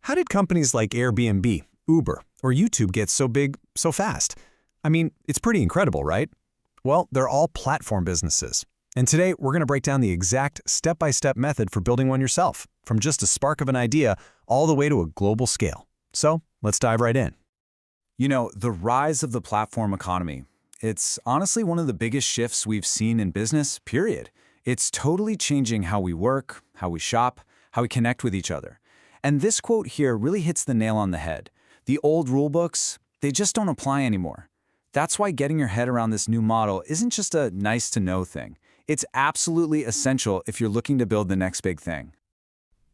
How did companies like Airbnb, Uber, or YouTube get so big so fast? I mean, it's pretty incredible, right? Well, they're all platform businesses. And today, we're going to break down the exact step-by-step method for building one yourself, from just a spark of an idea all the way to a global scale. So, let's dive right in. You know, the rise of the platform economy. It's honestly one of the biggest shifts we've seen in business, period. It's totally changing how we work, how we shop, how we connect with each other. And this quote here really hits the nail on the head. The old rule books, they just don't apply anymore. That's why getting your head around this new model isn't just a nice-to-know thing. It's absolutely essential if you're looking to build the next big thing.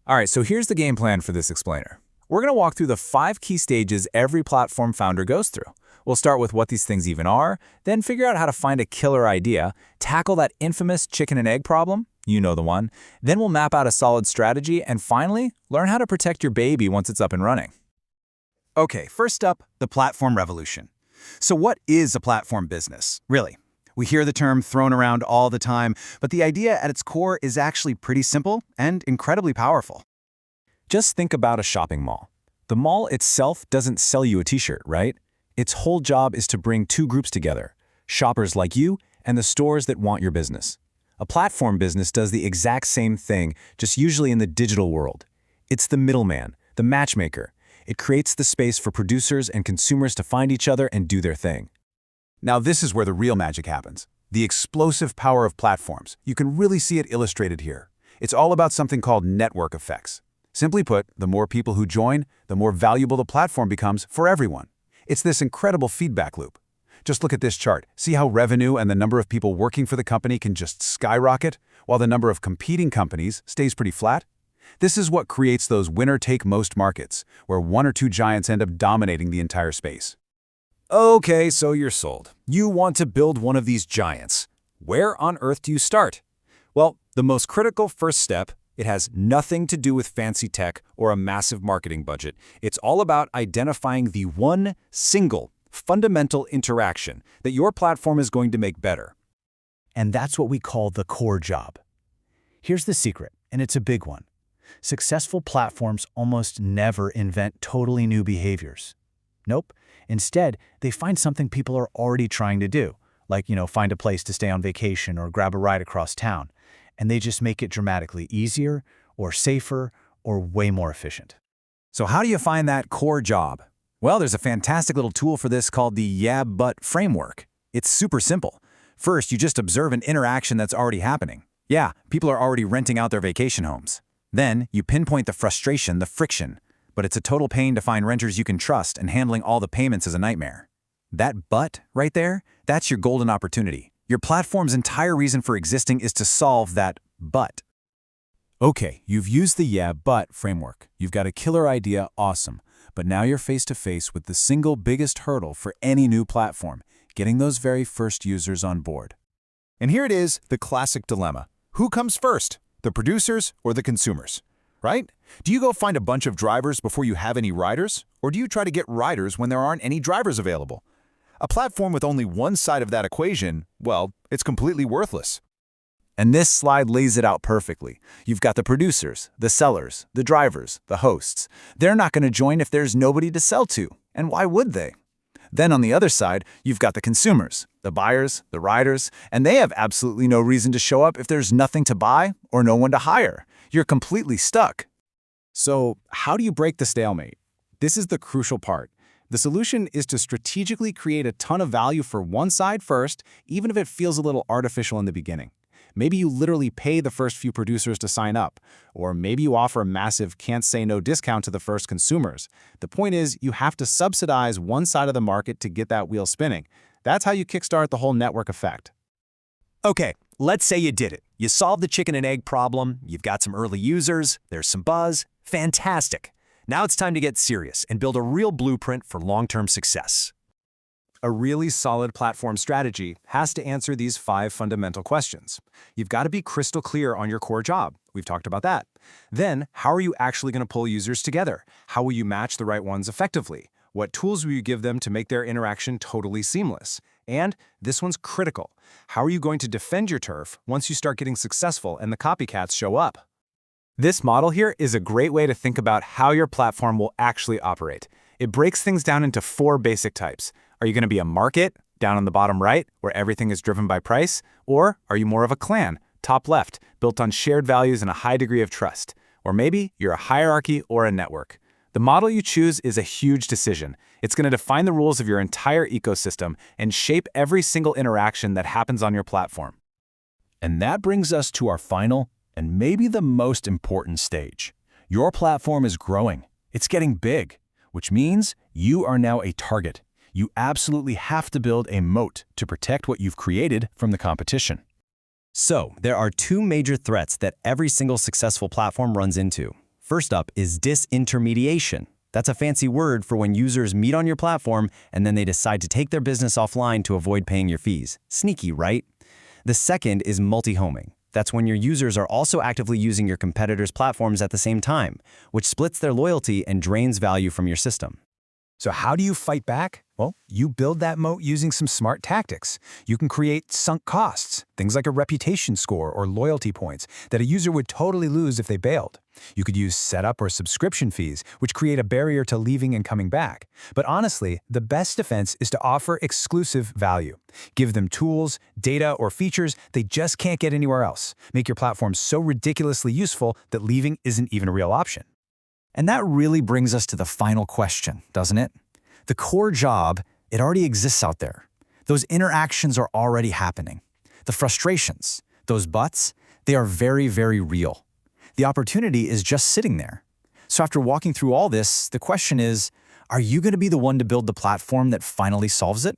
All right, so here's the game plan for this explainer. We're going to walk through the 5 key stages every platform founder goes through. We'll start with what these things even are, then figure out how to find a killer idea, tackle that infamous chicken and egg problem, you know the one, then we'll map out a solid strategy, and finally, learn how to protect your baby once it's up and running. Okay, first up, the platform revolution. So what is a platform business, really? We hear the term thrown around all the time, but the idea at its core is actually pretty simple and incredibly powerful. Just think about a shopping mall. The mall itself doesn't sell you a t-shirt, right? Its whole job is to bring 2 groups together, shoppers like you and the stores that want your business. A platform business does the exact same thing, just usually in the digital world. It's the middleman, the matchmaker. It creates the space for producers and consumers to find each other and do their thing. Now this is where the real magic happens. The explosive power of platforms. You can really see it illustrated here. It's all about something called network effects. Simply put, the more people who join, the more valuable the platform becomes for everyone. It's this incredible feedback loop. Just look at this chart. See how revenue and the number of people working for the company can just skyrocket, while the number of competing companies stays pretty flat? This is what creates those winner-take-most markets, where 1 or 2 giants end up dominating the entire space. Okay, so you're sold. You want to build one of these giants. Where on earth do you start? Well, the most critical first step, it has nothing to do with fancy tech or a massive marketing budget. It's all about identifying the one single fundamental interaction that your platform is going to make better. And that's what we call the core job. Here's the secret, and it's a big one. Successful platforms almost never invent totally new behaviors. Nope. Instead, they find something people are already trying to do, like, find a place to stay on vacation or grab a ride across town, and they just make it dramatically easier or safer or way more efficient. So how do you find that core job? Well, there's a fantastic little tool for this called the Yeah But framework. It's super simple. First, you just observe an interaction that's already happening. Yeah, people are already renting out their vacation homes. Then, you pinpoint the frustration, the friction. But it's a total pain to find renters you can trust, and handling all the payments is a nightmare. That but right there, that's your golden opportunity. Your platform's entire reason for existing is to solve that but. Okay, you've used the Yeah, but framework. You've got a killer idea, awesome. But now you're face to face with the single biggest hurdle for any new platform, getting those very first users on board. And here it is, the classic dilemma. Who comes first, the producers or the consumers? Right? Do you go find a bunch of drivers before you have any riders? Or do you try to get riders when there aren't any drivers available? A platform with only one side of that equation, well, it's completely worthless. And this slide lays it out perfectly. You've got the producers, the sellers, the drivers, the hosts. They're not going to join if there's nobody to sell to. And why would they? Then on the other side, you've got the consumers, the buyers, the riders, and they have absolutely no reason to show up if there's nothing to buy or no one to hire. You're completely stuck. So how do you break the stalemate? This is the crucial part. The solution is to strategically create a ton of value for one side first, even if it feels a little artificial in the beginning. Maybe you literally pay the first few producers to sign up, or maybe you offer a massive can't-say-no discount to the first consumers. The point is, you have to subsidize one side of the market to get that wheel spinning. That's how you kickstart the whole network effect. Okay, let's say you did it. You solved the chicken and egg problem, you've got some early users, there's some buzz. Fantastic. Now it's time to get serious and build a real blueprint for long-term success. A really solid platform strategy has to answer these 5 fundamental questions. You've got to be crystal clear on your core job. We've talked about that. Then, how are you actually going to pull users together? How will you match the right ones effectively? What tools will you give them to make their interaction totally seamless? And this one's critical. How are you going to defend your turf once you start getting successful and the copycats show up? This model here is a great way to think about how your platform will actually operate. It breaks things down into 4 basic types. Are you going to be a market, down on the bottom right, where everything is driven by price? Or are you more of a clan, top left, built on shared values and a high degree of trust? Or maybe you're a hierarchy or a network. The model you choose is a huge decision. It's going to define the rules of your entire ecosystem and shape every single interaction that happens on your platform. And that brings us to our final and maybe the most important stage. Your platform is growing. It's getting big, which means you are now a target. You absolutely have to build a moat to protect what you've created from the competition. So, there are 2 major threats that every single successful platform runs into. First up is disintermediation. That's a fancy word for when users meet on your platform and then they decide to take their business offline to avoid paying your fees. Sneaky, right? The second is multi-homing. That's when your users are also actively using your competitors' platforms at the same time, which splits their loyalty and drains value from your system. So how do you fight back? Well, you build that moat using some smart tactics. You can create sunk costs, things like a reputation score or loyalty points that a user would totally lose if they bailed. You could use setup or subscription fees, which create a barrier to leaving and coming back. But honestly, the best defense is to offer exclusive value. Give them tools, data, or features they just can't get anywhere else. Make your platform so ridiculously useful that leaving isn't even a real option. And that really brings us to the final question, doesn't it? The core job, it already exists out there. Those interactions are already happening. The frustrations, those buts, they are very, very real. The opportunity is just sitting there. So after walking through all this, the question is, are you going to be the one to build the platform that finally solves it?